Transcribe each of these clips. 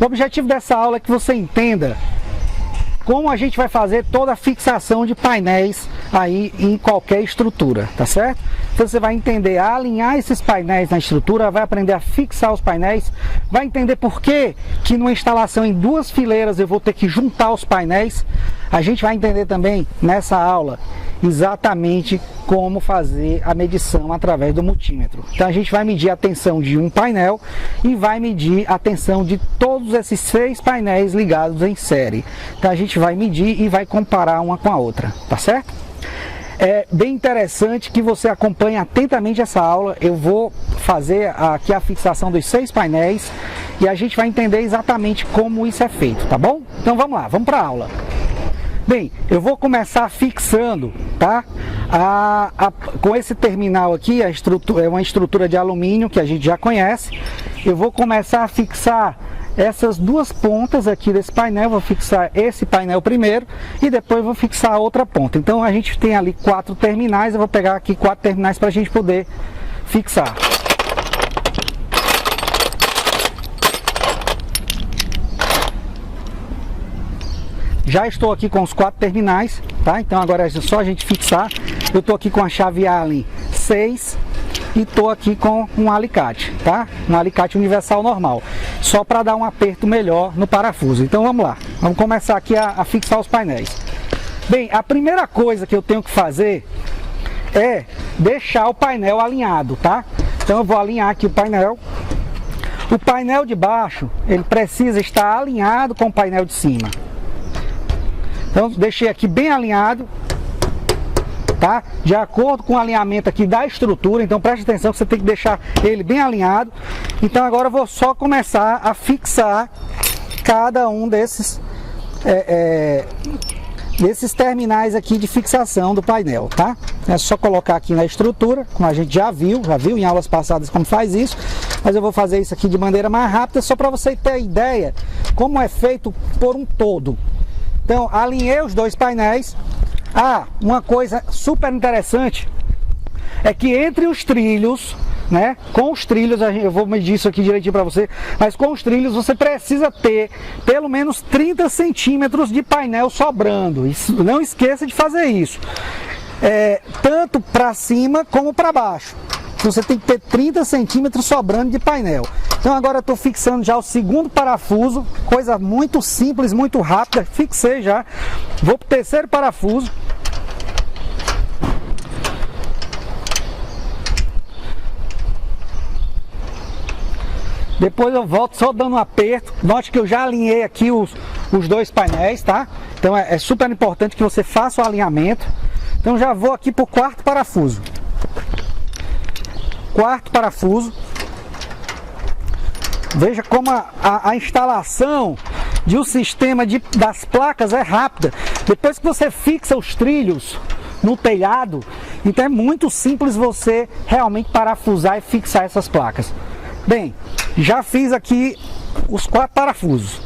O objetivo dessa aula é que você entenda como a gente vai fazer toda a fixação de painéis aí em qualquer estrutura, tá certo? Então você vai entender a alinhar esses painéis na estrutura, vai aprender a fixar os painéis, vai entender por que numa instalação em duas fileiras eu vou ter que juntar os painéis. A gente vai entender também nessa aula exatamente como fazer a medição através do multímetro. Então a gente vai medir a tensão de um painel e vai medir a tensão de todos esses 6 painéis ligados em série. Então a gente vai medir e vai comparar uma com a outra, tá certo? É bem interessante que você acompanhe atentamente essa aula. Eu vou fazer aqui a fixação dos 6 painéis e a gente vai entender exatamente como isso é feito, tá bom? Então vamos lá, vamos para a aula. Bem, eu vou começar fixando, tá? Com esse terminal aqui, é uma estrutura de alumínio que a gente já conhece. Eu vou começar a fixar essas duas pontas aqui desse painel. Vou fixar esse painel primeiro e depois vou fixar a outra ponta. Então a gente tem ali 4 terminais, eu vou pegar aqui 4 terminais para a gente poder fixar. Já estou aqui com os 4 terminais, tá? Então agora é só a gente fixar. Eu estou aqui com a chave Allen 6 e estou aqui com um alicate, tá? Um alicate universal normal, só para dar um aperto melhor no parafuso. Então vamos lá, vamos começar aqui a fixar os painéis. Bem, a primeira coisa que eu tenho que fazer é deixar o painel alinhado, tá? Então eu vou alinhar aqui o painel. O painel de baixo, ele precisa estar alinhado com o painel de cima. Então deixei aqui bem alinhado, tá? De acordo com o alinhamento aqui da estrutura. Então preste atenção que você tem que deixar ele bem alinhado. Então agora eu vou só começar a fixar cada um desses terminais aqui de fixação do painel, tá? É só colocar aqui na estrutura, como a gente já viu em aulas passadas como faz isso, mas eu vou fazer isso aqui de maneira mais rápida, só para você ter ideia como é feito por um todo. Então, alinhei os 2 painéis. Uma coisa super interessante é que entre os trilhos, né, com os trilhos, eu vou medir isso aqui direitinho para você, mas com os trilhos você precisa ter pelo menos 30 centímetros de painel sobrando. Isso, não esqueça de fazer isso, tanto para cima como para baixo. Você tem que ter 30 centímetros sobrando de painel. Então agora eu estou fixando já o segundo parafuso, coisa muito simples, muito rápida. Fixei já, vou para o terceiro parafuso. Depois eu volto só dando um aperto. Note que eu já alinhei aqui os 2 painéis, tá? Então é super importante que você faça o alinhamento. Então já vou aqui para o 4º parafuso. 4º parafuso. Veja como a instalação de um sistema das placas é rápida. Depois que você fixa os trilhos no telhado, então é muito simples você realmente parafusar e fixar essas placas. Bem, já fiz aqui os 4 parafusos.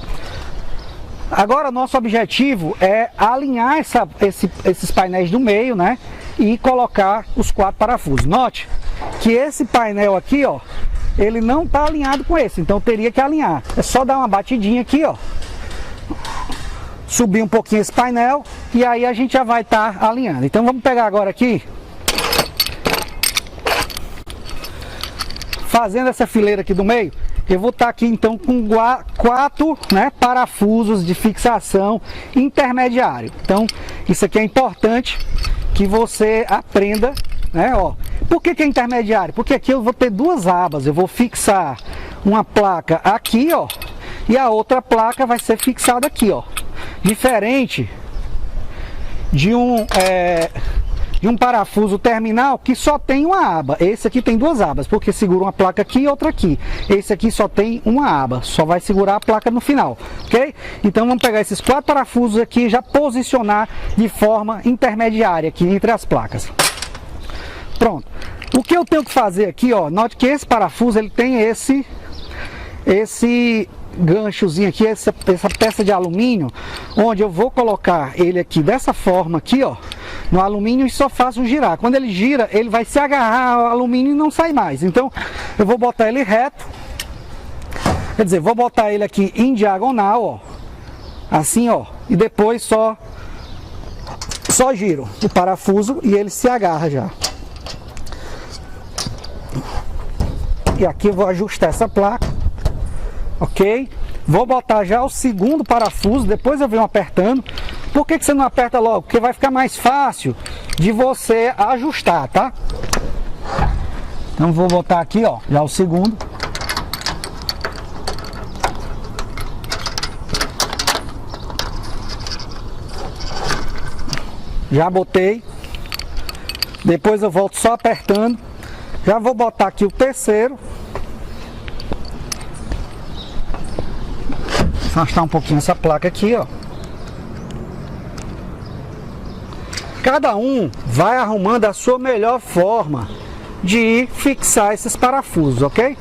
Agora nosso objetivo é alinhar esses painéis do meio, né? E colocar os 4 parafusos. Note que esse painel aqui, ó, ele não está alinhado com esse, então eu teria que alinhar. É só dar uma batidinha aqui, ó, subir um pouquinho esse painel e aí a gente já vai estar alinhando. Então vamos pegar agora aqui, fazendo essa fileira aqui do meio. Eu vou estar aqui então com 4, né, parafusos de fixação intermediário. Então isso aqui é importante que você aprenda, né, ó. Por que é intermediário? Porque aqui eu vou ter 2 abas. Eu vou fixar uma placa aqui, ó, e a outra placa vai ser fixada aqui, ó. Diferente de um parafuso terminal que só tem uma aba. Esse aqui tem 2 abas, porque segura uma placa aqui e outra aqui. Esse aqui só tem uma aba, só vai segurar a placa no final, ok? Então vamos pegar esses 4 parafusos aqui e já posicionar de forma intermediária aqui entre as placas. Pronto. O que eu tenho que fazer aqui, ó, note que esse parafuso ele tem esse ganchozinho aqui, essa peça de alumínio, onde eu vou colocar ele aqui dessa forma aqui, ó, no alumínio, e só faço girar. Quando ele gira, ele vai se agarrar ao alumínio e não sai mais. Então eu vou botar ele reto. Quer dizer, vou botar ele aqui em diagonal, ó. Assim, ó. E depois só giro o parafuso e ele se agarra já. E aqui eu vou ajustar essa placa. Ok? Vou botar já o segundo parafuso, depois eu venho apertando. Por que você não aperta logo? Porque vai ficar mais fácil de você ajustar, tá? Então vou botar aqui, ó, já o segundo. Já botei. Depois eu volto só apertando. Já vou botar aqui o terceiro. Afastar um pouquinho essa placa aqui, ó. Cada um vai arrumando a sua melhor forma de fixar esses parafusos, ok?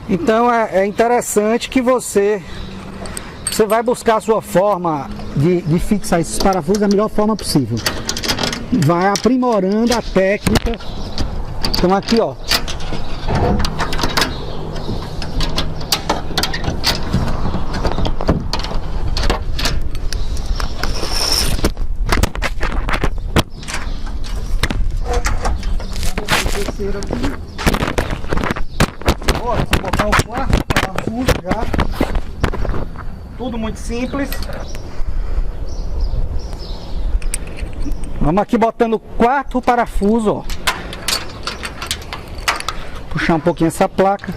Então é interessante que você vai buscar a sua forma de fixar esses parafusos da melhor forma possível. Vai aprimorando a técnica. Então aqui, ó. Aqui. Bora, vou botar o quarto parafuso já. Tudo muito simples. Vamos aqui botando o quarto parafuso, ó. Puxar um pouquinho essa placa.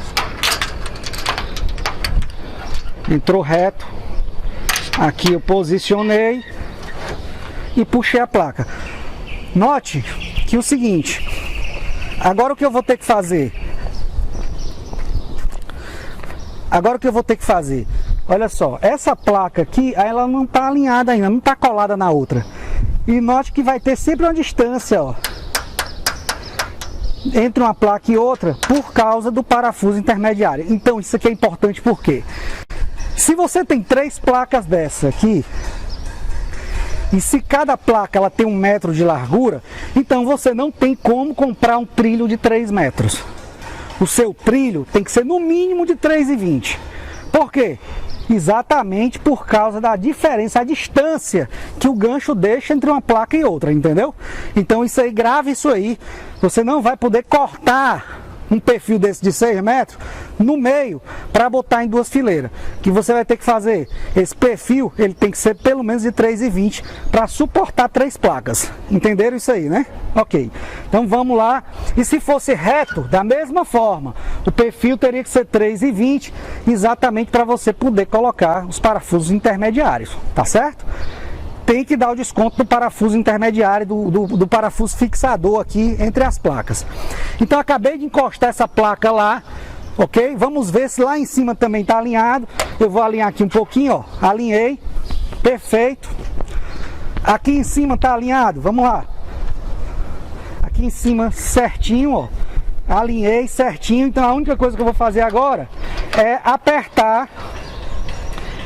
Entrou reto. Aqui eu posicionei e puxei a placa. Note que o seguinte. Agora o que eu vou ter que fazer? Olha só, essa placa aqui, ela não está alinhada ainda, não está colada na outra. E note que vai ter sempre uma distância, ó, entre uma placa e outra, por causa do parafuso intermediário. Então isso aqui é importante porque se você tem 3 placas dessa aqui, e se cada placa ela tem 1 metro de largura, então você não tem como comprar um trilho de 3 metros. O seu trilho tem que ser no mínimo de 3,20. Por quê? Exatamente por causa da diferença, a distância que o gancho deixa entre uma placa e outra, entendeu? Então isso aí, grave isso aí. Você não vai poder cortar um perfil desse de 6 metros no meio para botar em 2 fileiras. O que você vai ter que fazer? Esse perfil ele tem que ser pelo menos de 3,20 para suportar 3 placas. Entenderam isso aí, né? Ok. Então vamos lá. E se fosse reto, da mesma forma, o perfil teria que ser 3,20 exatamente para você poder colocar os parafusos intermediários. Tá certo? Tem que dar o desconto do parafuso intermediário, do parafuso fixador aqui entre as placas. Então acabei de encostar essa placa lá, ok? Vamos ver se lá em cima também está alinhado. Eu vou alinhar aqui um pouquinho, ó. Alinhei, perfeito. Aqui em cima está alinhado, vamos lá. Aqui em cima certinho, ó. Alinhei certinho, então a única coisa que eu vou fazer agora é apertar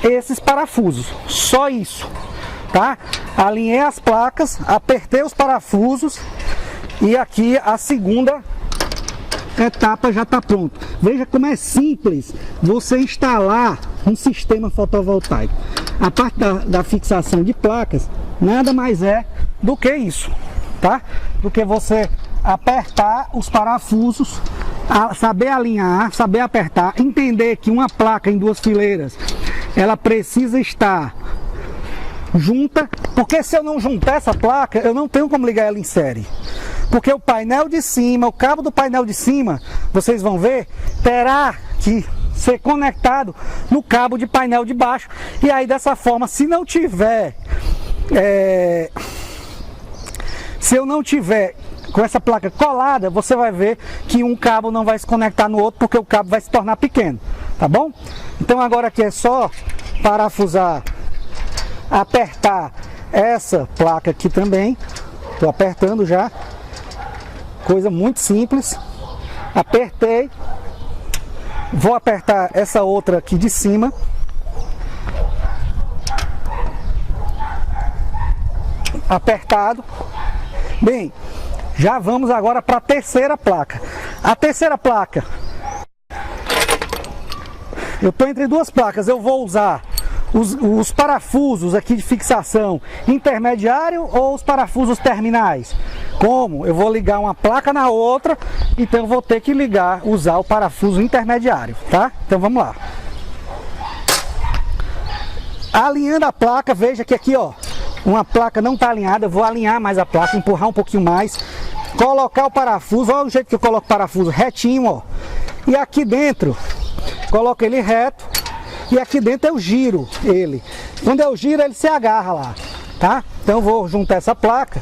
esses parafusos, só isso. Tá? Alinhei as placas, apertei os parafusos e aqui a segunda etapa já está pronta. Veja como é simples você instalar um sistema fotovoltaico. A parte da fixação de placas nada mais é do que isso, tá? Do que você apertar os parafusos, saber alinhar, saber apertar, entender que uma placa em 2 fileiras ela precisa estar junta, porque se eu não juntar essa placa, eu não tenho como ligar ela em série. Porque o painel de cima, o cabo do painel de cima, vocês vão ver, terá que ser conectado no cabo de painel de baixo. E aí dessa forma, se não tiver, se eu não tiver com essa placa colada, você vai ver que um cabo não vai se conectar no outro, porque o cabo vai se tornar pequeno, tá bom? Então agora aqui é só parafusar, apertar essa placa aqui também. Estou apertando já. Coisa muito simples. Apertei. Vou apertar essa outra aqui de cima. Apertado. Bem, já vamos agora para a terceira placa. A terceira placa, eu estou entre duas placas, eu vou usar os parafusos aqui de fixação intermediário ou os parafusos terminais? Como? Eu vou ligar uma placa na outra, então eu vou ter que usar o parafuso intermediário, tá? Então vamos lá. Alinhando a placa, veja que aqui, ó, uma placa não está alinhada, eu vou alinhar mais a placa, empurrar um pouquinho mais, colocar o parafuso, olha o jeito que eu coloco o parafuso, retinho, ó. E aqui dentro, coloco ele reto, e aqui dentro eu giro ele. Quando eu giro, ele se agarra lá, tá? Então eu vou juntar essa placa.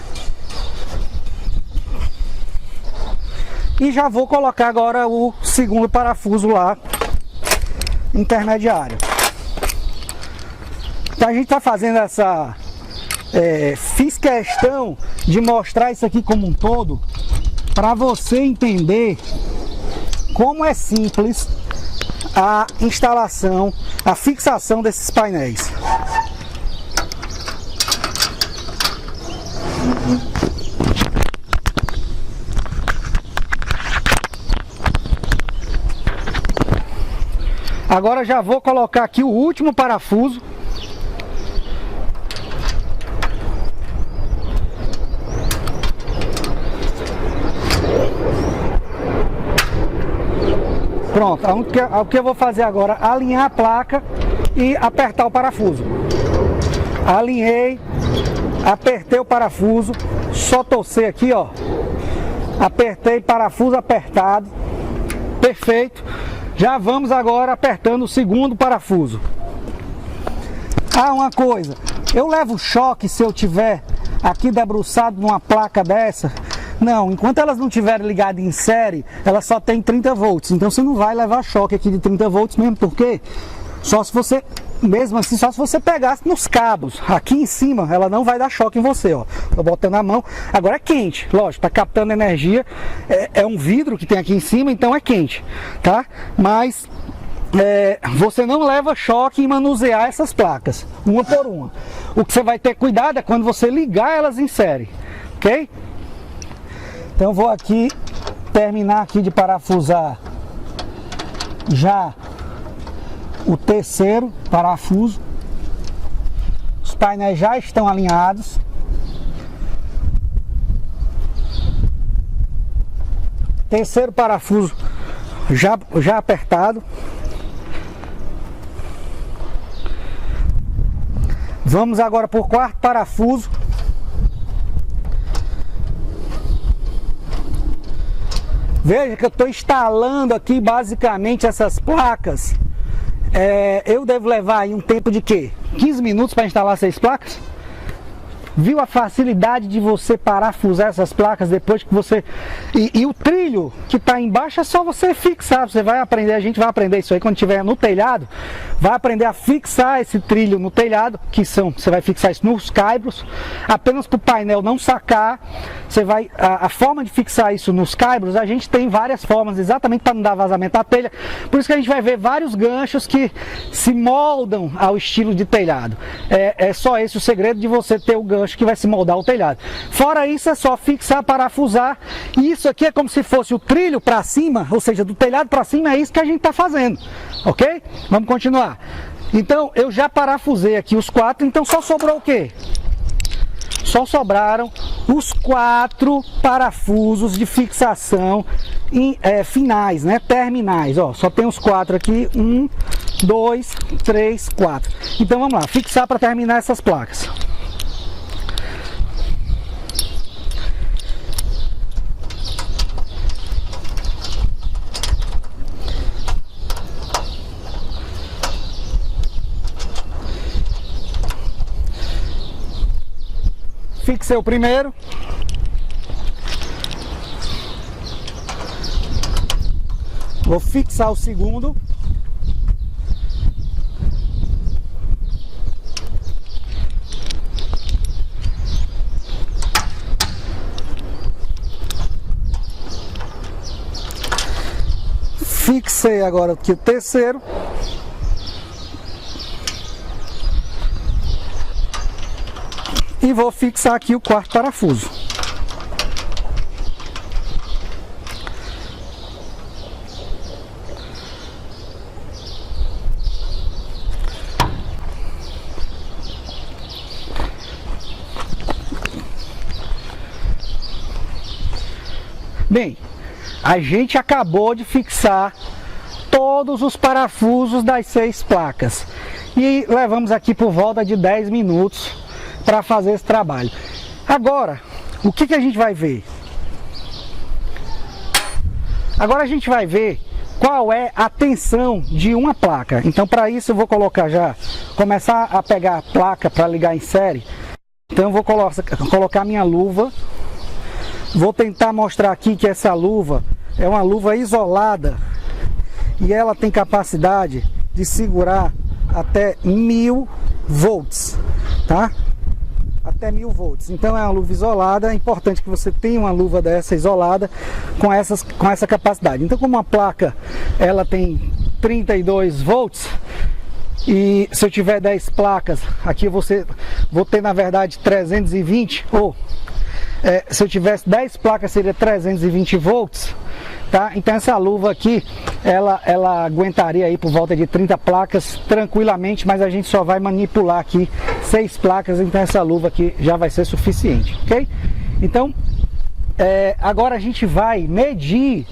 E já vou colocar agora o segundo parafuso lá, intermediário. Então a gente está fazendo essa... fiz questão de mostrar isso aqui como um todo, para você entender como é simples a instalação, a fixação desses painéis. Agora já vou colocar aqui o último parafuso. Pronto, o que eu vou fazer agora? Alinhar a placa e apertar o parafuso. Alinhei, apertei o parafuso, só torcer aqui, ó. Apertei, parafuso apertado, perfeito. Já vamos agora apertando o segundo parafuso. Ah, uma coisa, eu levo choque se eu tiver aqui debruçado numa placa dessa? Não, enquanto elas não estiverem ligadas em série, ela só tem 30 volts. Então você não vai levar choque aqui de 30 volts mesmo, porque só se você, mesmo assim, só se você pegasse nos cabos. Aqui em cima, ela não vai dar choque em você, ó. Tô botando a mão. Agora é quente, lógico, tá captando energia. É um vidro que tem aqui em cima, então é quente, tá? Mas você não leva choque em manusear essas placas, uma por uma. O que você vai ter cuidado é quando você ligar elas em série, ok? Então vou aqui terminar aqui de parafusar já o terceiro parafuso. Os painéis já estão alinhados. Terceiro parafuso já apertado. Vamos agora por quarto parafuso. Veja que eu estou instalando aqui basicamente essas placas. Eu devo levar aí um tempo de quê? 15 minutos para instalar 6 placas? Viu a facilidade de você parafusar essas placas depois que você... E o trilho que está embaixo é só você fixar. Você vai aprender, a gente vai aprender isso aí quando estiver no telhado. Vai aprender a fixar esse trilho no telhado, você vai fixar isso nos caibros, apenas para o painel não sacar. Você vai, a forma de fixar isso nos caibros, a gente tem várias formas, exatamente para não dar vazamento à telha. Por isso que a gente vai ver vários ganchos que se moldam ao estilo de telhado. É só esse o segredo de você ter o gancho que vai se moldar o telhado. Fora isso, é só fixar, parafusar. E isso aqui é como se fosse o trilho para cima, ou seja, do telhado para cima. É isso que a gente está fazendo, ok? Vamos continuar. Então eu já parafusei aqui os 4. Então só sobrou o quê? Só sobraram os 4 parafusos de fixação finais, né? Terminais, ó. Só tem os 4 aqui. 1, 2, 3, 4. Então vamos lá, fixar para terminar essas placas. Fixei o primeiro. Vou fixar o segundo. Fixei agora aqui o terceiro. E vou fixar aqui o quarto parafuso. Bem, a gente acabou de fixar todos os parafusos das 6 placas e levamos aqui por volta de 10 minutos para fazer esse trabalho. Agora, o que a gente vai ver? Agora a gente vai ver qual é a tensão de uma placa. Então, para isso eu vou começar a pegar a placa para ligar em série. Então eu vou colocar minha luva. Vou tentar mostrar aqui que essa luva é uma luva isolada e ela tem capacidade de segurar até 1000 volts, tá? Até 1000 volts. Então é uma luva isolada. É importante que você tenha uma luva dessa isolada com essa capacidade. Então, como a placa ela tem 32 volts e se eu tiver 10 placas aqui vou ter na verdade 320 ou se eu tivesse 10 placas seria 320 volts, tá? Então essa luva aqui ela aguentaria aí por volta de 30 placas tranquilamente, mas a gente só vai manipular aqui 6 placas, então essa luva aqui já vai ser suficiente, ok? Então agora a gente vai medir,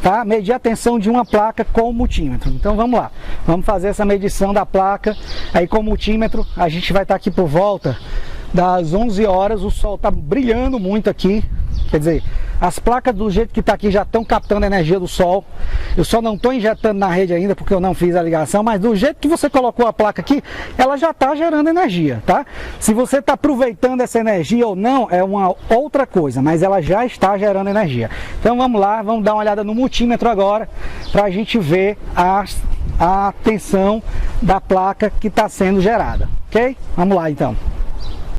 tá? Medir a tensão de uma placa com o multímetro. Então vamos lá, vamos fazer essa medição da placa aí com o multímetro. A gente vai estar aqui por volta das 11 horas, o sol está brilhando muito aqui, quer dizer, as placas do jeito que está aqui já estão captando a energia do sol. Eu só não estou injetando na rede ainda porque eu não fiz a ligação, mas do jeito que você colocou a placa aqui, ela já está gerando energia, tá? Se você está aproveitando essa energia ou não, é uma outra coisa, mas ela já está gerando energia. Então vamos lá, vamos dar uma olhada no multímetro agora, para a gente ver a tensão da placa que está sendo gerada, ok? Vamos lá então.